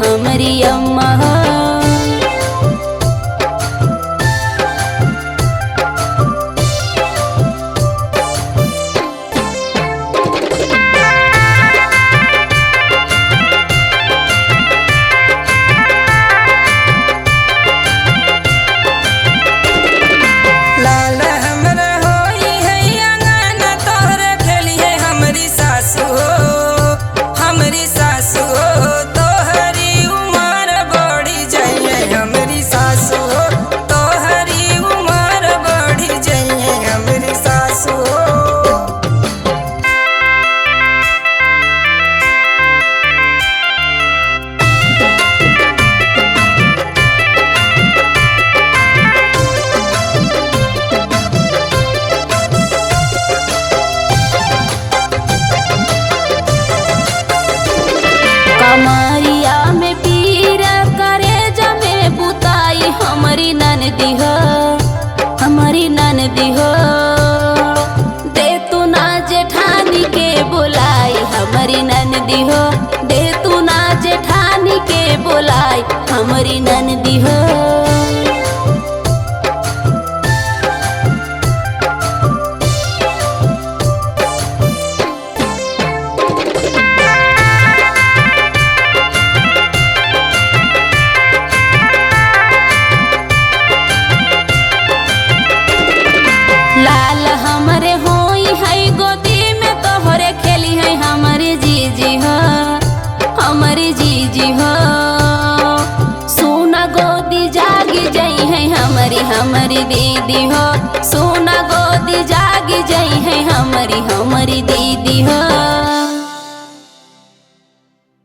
हमारी अम्मा हो। कमरिया में पीर करे जमे बुताई हमारी ननदी हो, हमारी ननदी हो। दे तू ना जेठानी के बुलाई हमारी ननदी हो, दे तू ना जेठानी के बुलाई हमारी ननदी हो। लाल हमारे होई है गोदी में तोहरे खेली है हमारी जीजी हो, हमारी जीजी हो। सोना गोदी जागी जाई है हमारी दीदी हो, सोना